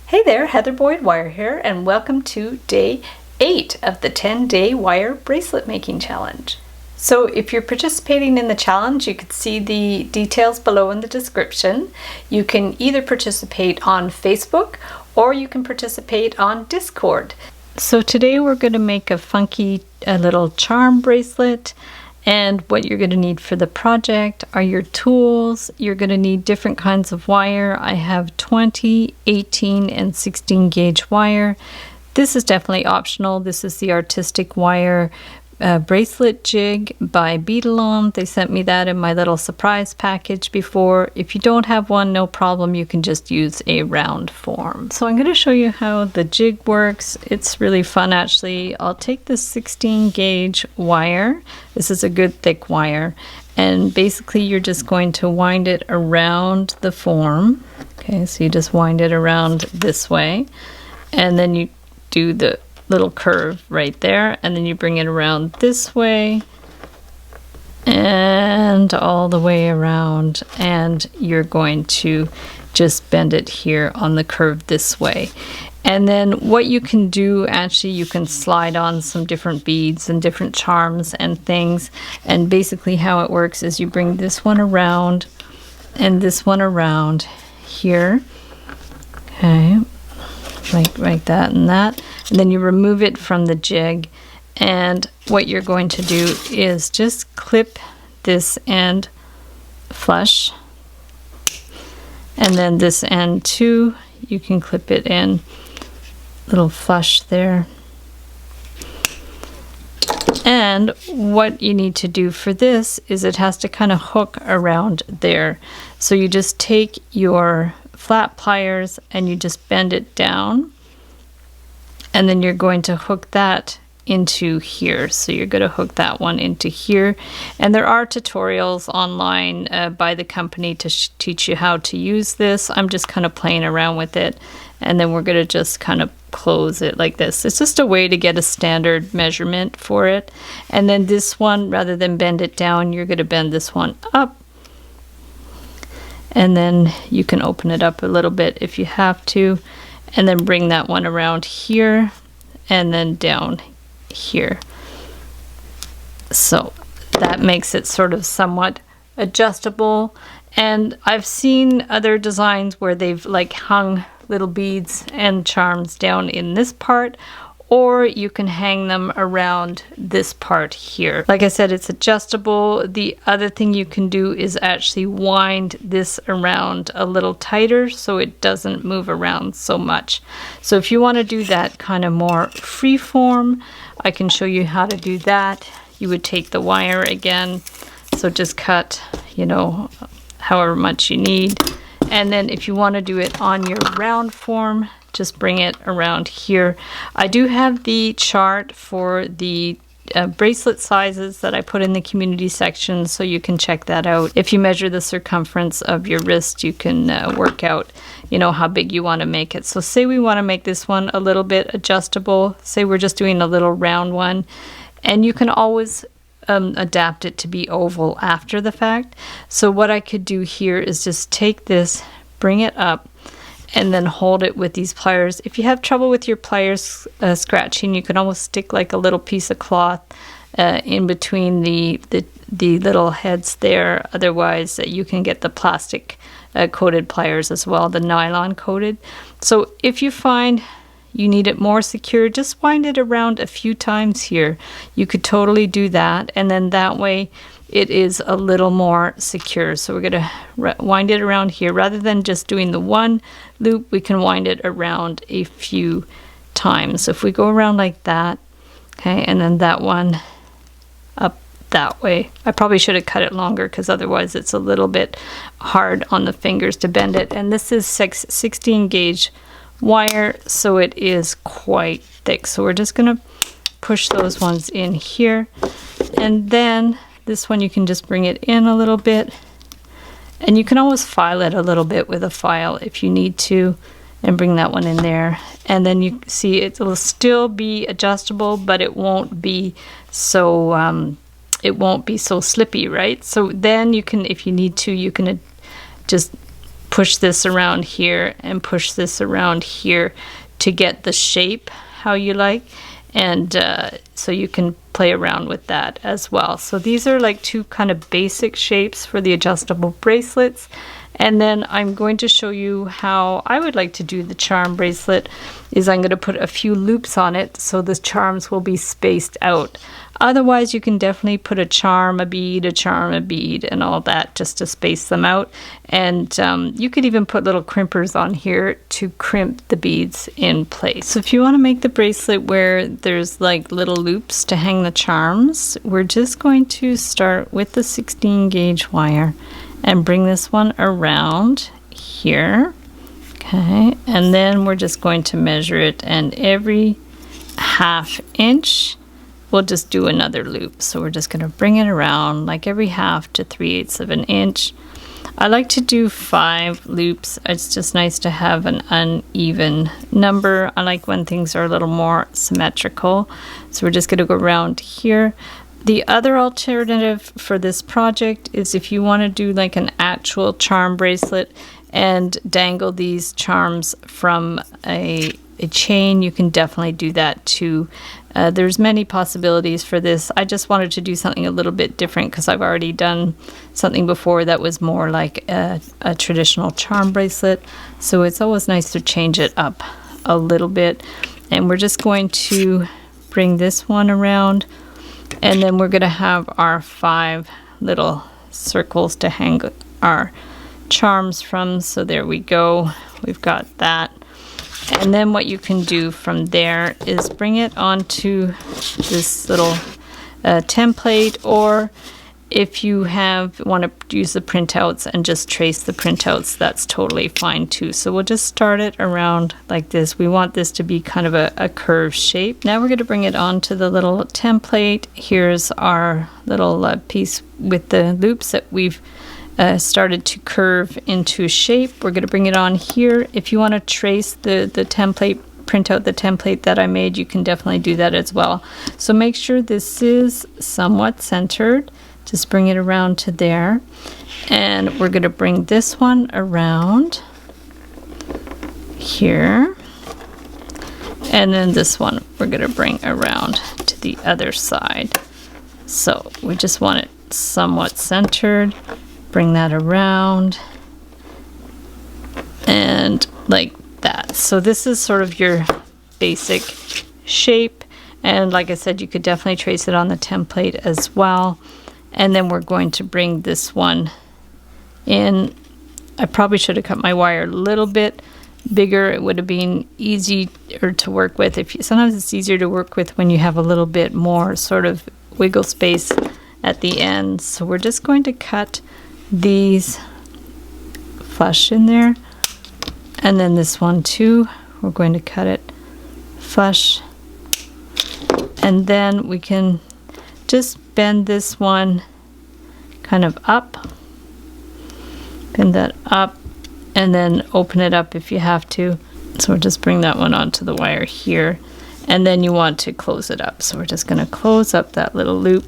Hey there, Heather Boyd Wire here, and welcome to day 8 of the 10-day wire bracelet making challenge. So if you're participating in the challenge, you can see the details below in the description. You can either participate on Facebook or you can participate on Discord. So today we're going to make a funky little charm bracelet. And what you're going to need for the project are your tools. You're going to need different kinds of wire. I have 20, 18, and 16 gauge wire. This is definitely optional. This is the artistic wire bracelet jig by Bead. They sent me that in my little surprise package before. If you don't have one, no problem. You can just use a round form. So I'm going to show you how the jig works. It's really fun actually. I'll take this 16 gauge wire. This is a good thick wire. And basically you're just going to wind it around the form. Okay, so you just wind it around this way. And then you do the little curve right there, and then you bring it around this way and all the way around, and you're going to just bend it here on the curve this way. And then what you can do, actually, you can slide on some different beads and different charms and things. And basically how it works is you bring this one around and this one around here. Okay, like that and that. And then you remove it from the jig, and what you're going to do is just clip this end flush, and then this end too, you can clip it in little flush there. And what you need to do for this is it has to kind of hook around there. So you just take your flat pliers and you just bend it down, and then you're going to hook that into here. So you're going to hook that one into here. And there are tutorials online by the company to teach you how to use this. I'm just kind of playing around with it. And then we're going to just kind of close it like this. It's just a way to get a standard measurement for it. And then this one, rather than bend it down, you're going to bend this one up. And then you can open it up a little bit if you have to. And then bring that one around here and then down here. So that makes it sort of somewhat adjustable. And I've seen other designs where they've like hung little beads and charms down in this part, or you can hang them around this part here. Like I said, it's adjustable. The other thing you can do is actually wind this around a little tighter so it doesn't move around so much. So if you want to do that kind of more free form, I can show you how to do that. You would take the wire again, so just cut, you know, however much you need. And then if you want to do it on your round form, just bring it around here. I do have the chart for the bracelet sizes that I put in the community section, so you can check that out. If you measure the circumference of your wrist, you can work out, you know, how big you want to make it. So say we want to make this one a little bit adjustable. Say we're just doing a little round one, and you can always adapt it to be oval after the fact. So what I could do here is just take this, bring it up, and then hold it with these pliers. If you have trouble with your pliers scratching, you can almost stick like a little piece of cloth in between the little heads there. Otherwise, you can get the plastic coated pliers as well, the nylon coated. So if you find you need it more secure, just wind it around a few times here. You could totally do that, and then that way it is a little more secure. So we're going to wind it around here. Rather than just doing the one loop, we can wind it around a few times. So if we go around like that, okay, and then that one up that way. I probably should have cut it longer because otherwise it's a little bit hard on the fingers to bend it. And this is 16 gauge wire, so it is quite thick. So we're just going to push those ones in here, and then this one you can just bring it in a little bit, and you can always file it a little bit with a file if you need to, and bring that one in there. And then you see it will still be adjustable, but it won't be so slippy, right? So then you can, if you need to, you can just push this around here and push this around here to get the shape how you like. And so you can play around with that as well. So these are like two kind of basic shapes for the adjustable bracelets. And then I'm going to show you how I would like to do the charm bracelet. Is I'm going to put a few loops on it so the charms will be spaced out. Otherwise, you can definitely put a charm, a bead, a charm, a bead, and all that just to space them out. And you could even put little crimpers on here to crimp the beads in place. So if you want to make the bracelet where there's like little loops to hang the charms, we're just going to start with the 16 gauge wire and bring this one around here. Okay, and then we're just going to measure it, and every ½ inch we'll just do another loop. So we're just going to bring it around like every ½ to 3/8 of an inch. I like to do 5 loops. It's just nice to have an uneven number. I like when things are a little more symmetrical. So we're just going to go around here. The other alternative for this project is if you want to do like an actual charm bracelet and dangle these charms from a chain, you can definitely do that too. There's many possibilities for this. I just wanted to do something a little bit different because I've already done something before that was more like a traditional charm bracelet. So it's always nice to change it up a little bit. And we're just going to bring this one around, and then we're going to have our 5 little circles to hang our charms from. So there we go. We've got that. And then what you can do from there is bring it onto this little template, or if you want to use the printouts and just trace the printouts, that's totally fine too. So we'll just start it around like this. We want this to be kind of a curved shape. Now we're going to bring it onto the little template. Here's our little piece with the loops that we've started to curve into shape. We're going to bring it on here. If you want to trace the template, print out the template that I made, you can definitely do that as well. So make sure this is somewhat centered. Just bring it around to there. And we're going to bring this one around here. And then this one we're going to bring around to the other side. So we just want it somewhat centered. Bring that around and like that. So this is sort of your basic shape, and like I said, you could definitely trace it on the template as well. And then we're going to bring this one in. I probably should have cut my wire a little bit bigger. It would have been easier to work with. Sometimes it's easier to work with when you have a little bit more sort of wiggle space at the end. So we're just going to cut these flush in there, and then this one too, we're going to cut it flush, and then we can just bend this one kind of up, bend that up, and then open it up if you have to. So we'll just bring that one onto the wire here, and then you want to close it up. So we're just going to close up that little loop.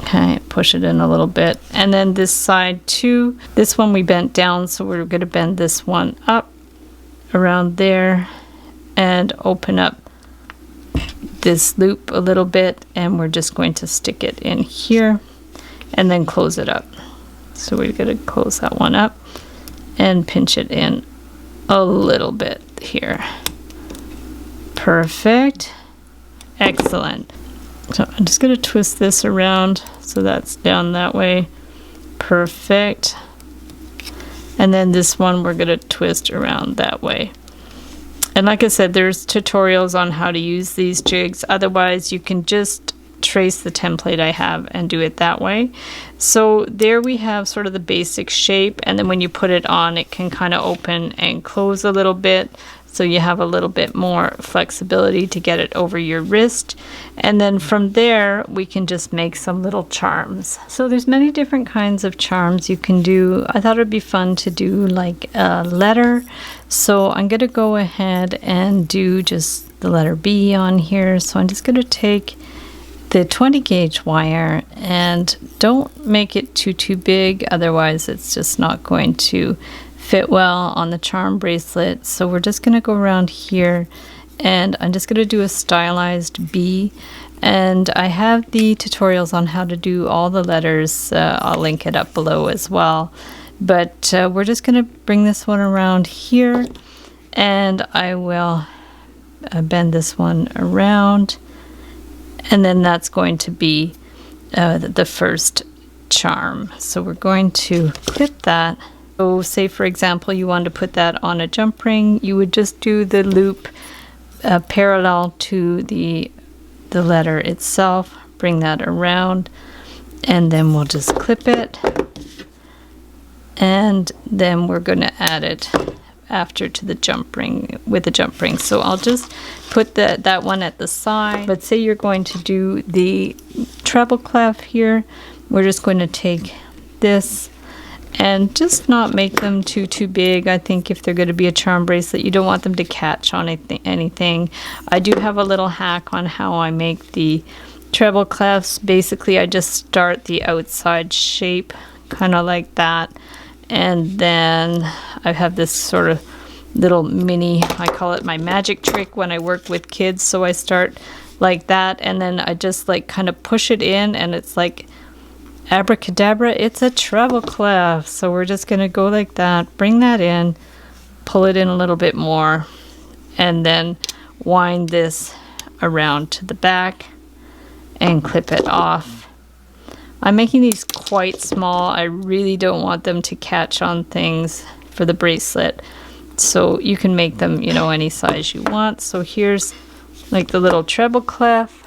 Okay, push it in a little bit. And then this side too, this one we bent down, so we're going to bend this one up around there and open up this loop a little bit, and we're just going to stick it in here and then close it up. So we're going to close that one up and pinch it in a little bit here. Perfect. Excellent. So I'm just going to twist this around so that's down that way. Perfect. And then this one we're going to twist around that way. And like I said, there's tutorials on how to use these jigs. Otherwise, you can just trace the template I have and do it that way. So there we have sort of the basic shape, and then when you put it on, it can kind of open and close a little bit. So you have a little bit more flexibility to get it over your wrist. And then from there, we can just make some little charms. So there's many different kinds of charms you can do. I thought it'd be fun to do like a letter. So I'm going to go ahead and do just the letter B on here. So I'm just going to take the 20 gauge wire, and don't make it too big, otherwise it's just not going to fit well on the charm bracelet. So we're just going to go around here, and I'm just going to do a stylized B. And I have the tutorials on how to do all the letters. I'll link it up below as well. But we're just going to bring this one around here, and I will bend this one around, and then that's going to be the first charm. So we're going to clip that. So say for example you want to put that on a jump ring, you would just do the loop parallel to the letter itself, bring that around, and then we'll just clip it, and then we're going to add it after to the jump ring with the jump ring. So I'll just put that one at the side. But say you're going to do the treble clef here, we're just going to take this and just not make them too big. I think if they're going to be a charm bracelet, you don't want them to catch on anything. I do have a little hack on how I make the treble clefs. Basically, I just start the outside shape kind of like that, and then I have this sort of little mini, I call it my magic trick when I work with kids. So I start like that, and then I just like kind of push it in, and it's like abracadabra, it's a treble clef. So we're just going to go like that, bring that in, pull it in a little bit more, and then wind this around to the back and clip it off. I'm making these quite small. I really don't want them to catch on things for the bracelet. So you can make them, you know, any size you want. So here's like the little treble clef,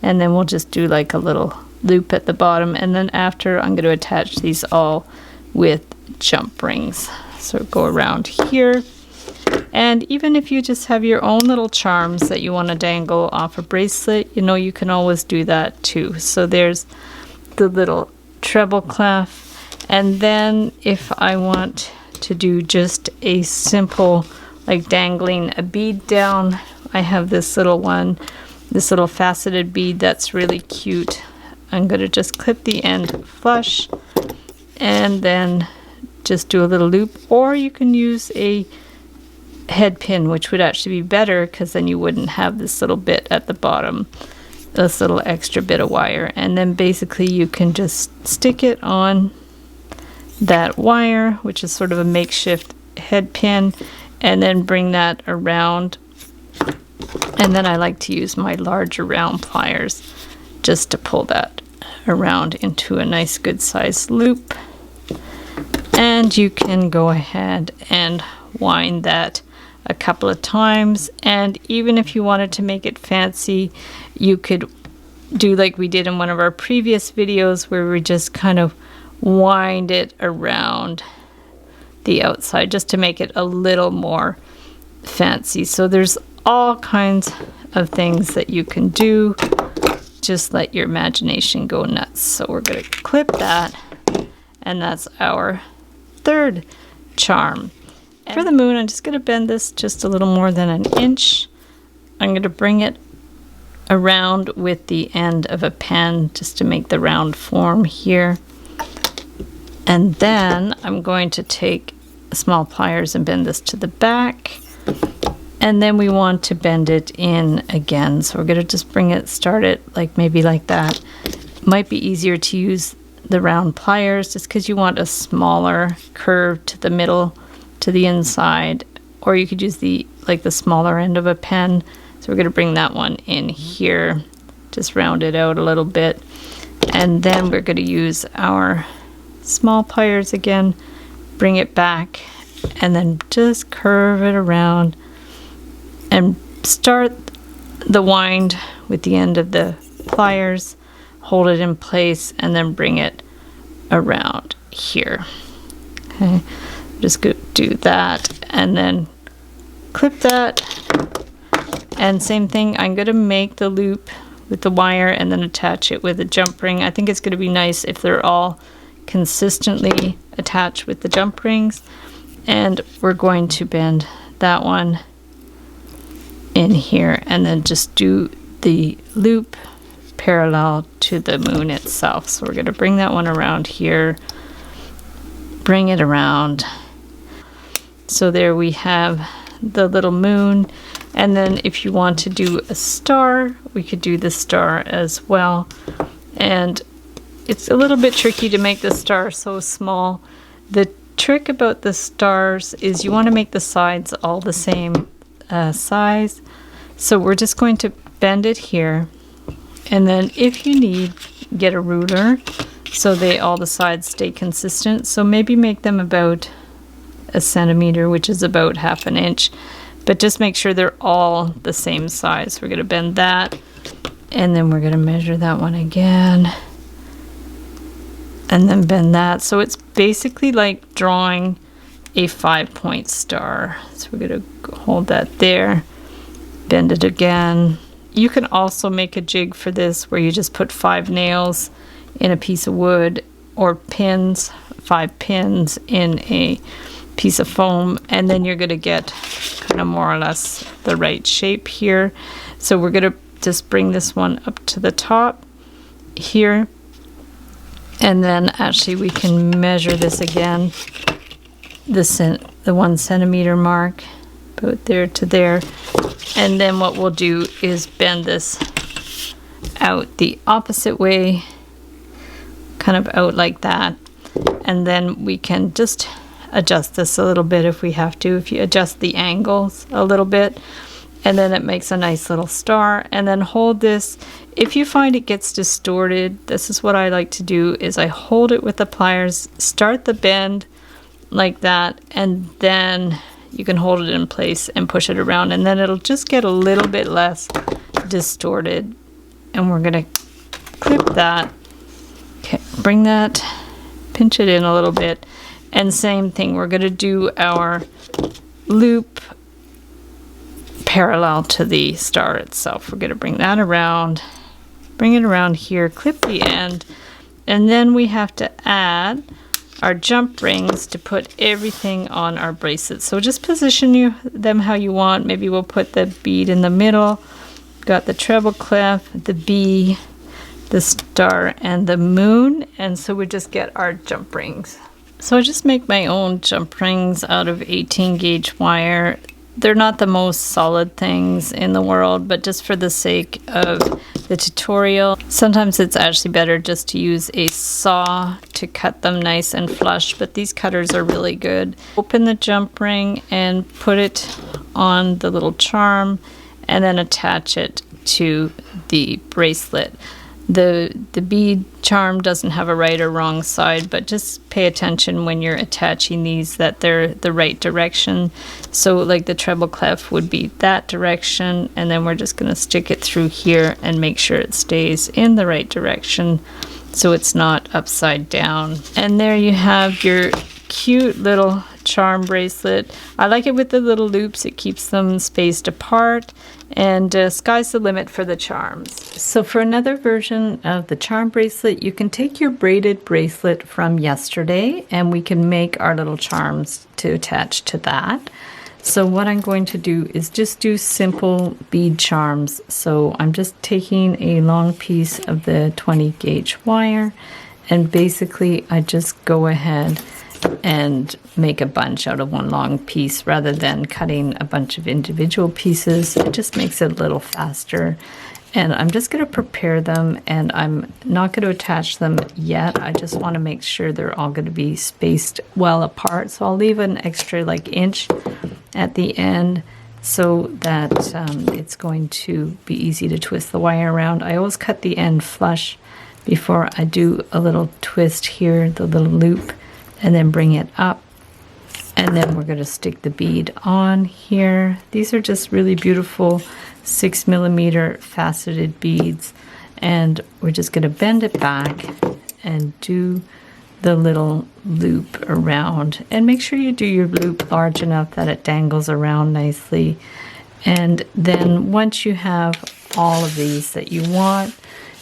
and then we'll just do like a little loop at the bottom, and then after I'm going to attach these all with jump rings. So go around here, and even if you just have your own little charms that you want to dangle off a bracelet, you know, you can always do that too. So there's the little treble clef, and then if I want to do just a simple like dangling a bead down, I have this little one, this little faceted bead that's really cute. I'm going to just clip the end flush and then just do a little loop, or you can use a head pin, which would actually be better because then you wouldn't have this little bit at the bottom, this little extra bit of wire. And then basically you can just stick it on that wire, which is sort of a makeshift head pin, and then bring that around. And then I like to use my larger round pliers just to pull that around into a nice good sized loop. And you can go ahead and wind that a couple of times, and even if you wanted to make it fancy, you could do like we did in one of our previous videos where we just kind of wind it around the outside just to make it a little more fancy. So there's all kinds of things that you can do. Just let your imagination go nuts. So we're going to clip that, and that's our third charm. And for the moon, I'm just going to bend this just a little more than an inch. I'm going to bring it around with the end of a pen just to make the round form here. And then I'm going to take small pliers and bend this to the back. And then we want to bend it in again. So we're going to just bring it, start it like maybe like that. Might be easier to use the round pliers just because you want a smaller curve to the middle, to the inside, or you could use the smaller end of a pen. So we're going to bring that one in here, just round it out a little bit, and then we're going to use our small pliers again, bring it back, and then just curve it around and start the wind with the end of the pliers, hold it in place, and then bring it around here. Okay, just go do that and then clip that, and same thing, I'm going to make the loop with the wire and then attach it with a jump ring. I think it's going to be nice if they're all consistently attached with the jump rings, and we're going to bend that one in here and then just do the loop parallel to the moon itself. So we're going to bring that one around here, bring it around, So there we have the little moon. And then if you want to do a star, we could do the star as well. And it's a little bit tricky to make the star so small. The trick about the stars is you want to make the sides all the same size. So we're just going to bend it here. And then if you need, get a ruler so all the sides stay consistent. So maybe make them about 1 centimeter, which is about 1/2 inch. But just make sure they're all the same size. We're going to bend that, and then we're going to measure that one again. And then bend that. So it's basically like drawing a 5-point star. So we're going to hold that there, bend it again. You can also make a jig for this where you just put 5 nails in a piece of wood, or pins, 5 pins in a piece of foam, and then you're going to get kind of more or less the right shape here. So we're going to just bring this one up to the top here, and then actually we can measure this again, the 1 centimeter mark, about there to there. And then what we'll do is bend this out the opposite way, kind of out like that. And then we can just adjust this a little bit if we have to, if you adjust the angles a little bit, and then it makes a nice little star. And then hold this. If you find it gets distorted, this is what I like to do, is I hold it with the pliers, start the bend like that, and then you can hold it in place and push it around, and then it'll just get a little bit less distorted. And we're gonna clip that. Okay, bring that, pinch it in a little bit, and same thing, we're gonna do our loop parallel to the star itself. We're gonna bring that around, bring it around here, clip the end, and then we have to add our jump rings to put everything on our bracelet. So just position them how you want. Maybe we'll put the bead in the middle. Got the treble clef, the B, the star, and the moon. And so we just get our jump rings. So I just make my own jump rings out of 18 gauge wire. They're not the most solid things in the world, but just for the sake of the tutorial, sometimes it's actually better just to use a saw to cut them nice and flush, but these cutters are really good. Open the jump ring and put it on the little charm, and then attach it to the bracelet. The bead charm doesn't have a right or wrong side, but just pay attention when you're attaching these that they're the right direction. So like the treble clef would be that direction, and then we're just going to stick it through here and make sure it stays in the right direction so it's not upside down. And there you have your cute little charm bracelet. I like it with the little loops. It keeps them spaced apart, and sky's the limit for the charms. So for another version of the charm bracelet, you can take your braided bracelet from yesterday, and we can make our little charms to attach to that. So what I'm going to do is just do simple bead charms. So I'm just taking a long piece of the 20 gauge wire, and basically I just go ahead and make a bunch out of one long piece rather than cutting a bunch of individual pieces. It just makes it a little faster. And I'm just going to prepare them, and I'm not going to attach them yet. I just want to make sure they're all going to be spaced well apart. So I'll leave an extra like inch at the end so that it's going to be easy to twist the wire around. I always cut the end flush before I do a little twist here, the little loop, and then bring it up, and then we're going to stick the bead on here. These are just really beautiful 6mm faceted beads, and we're just going to bend it back and do the little loop around, and make sure you do your loop large enough that it dangles around nicely. And then once you have all of these that you want,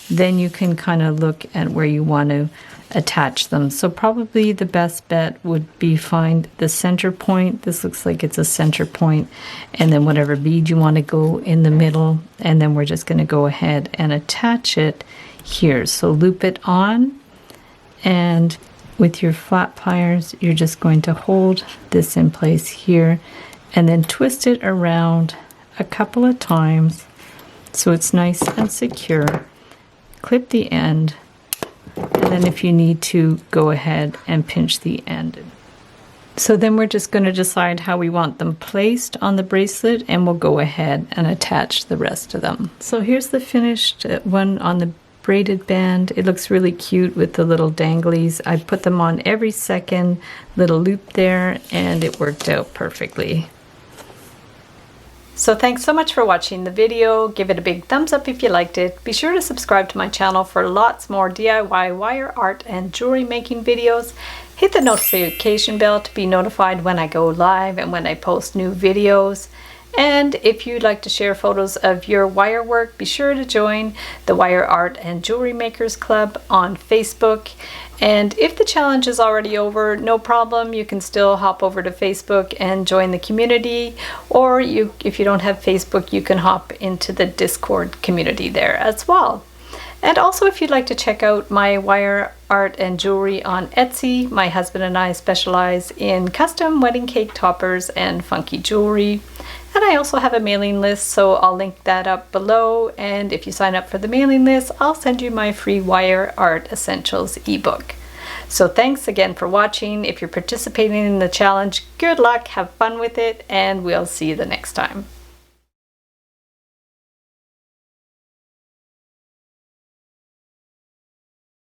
then you can kind of look at where you want to attach them. So probably the best bet would be find the center point. This looks like it's a center point, and then whatever bead you want to go in the middle, and then we're just going to go ahead and attach it here. So loop it on, and with your flat pliers, you're just going to hold this in place here and then twist it around a couple of times so it's nice and secure. Clip the end, and then if you need to, go ahead and pinch the end. So then we're just going to decide how we want them placed on the bracelet, and we'll go ahead and attach the rest of them. So here's the finished one on the braided band. It looks really cute with the little danglies. I put them on every second little loop there, and it worked out perfectly. So thanks so much for watching the video. Give it a big thumbs up if you liked it. Be sure to subscribe to my channel for lots more DIY wire art and jewelry making videos. Hit the notification bell to be notified when I go live and when I post new videos. And if you'd like to share photos of your wire work, be sure to join the Wire Art and Jewelry Makers Club on Facebook. And if the challenge is already over, no problem. You can still hop over to Facebook and join the community. Or if you don't have Facebook, you can hop into the Discord community there as well. And also, if you'd like to check out my wire art and jewelry on Etsy, my husband and I specialize in custom wedding cake toppers and funky jewelry. And I also have a mailing list, so I'll link that up below. And if you sign up for the mailing list, I'll send you my free Wire Art Essentials ebook. So thanks again for watching. If you're participating in the challenge, good luck, have fun with it, and we'll see you the next time.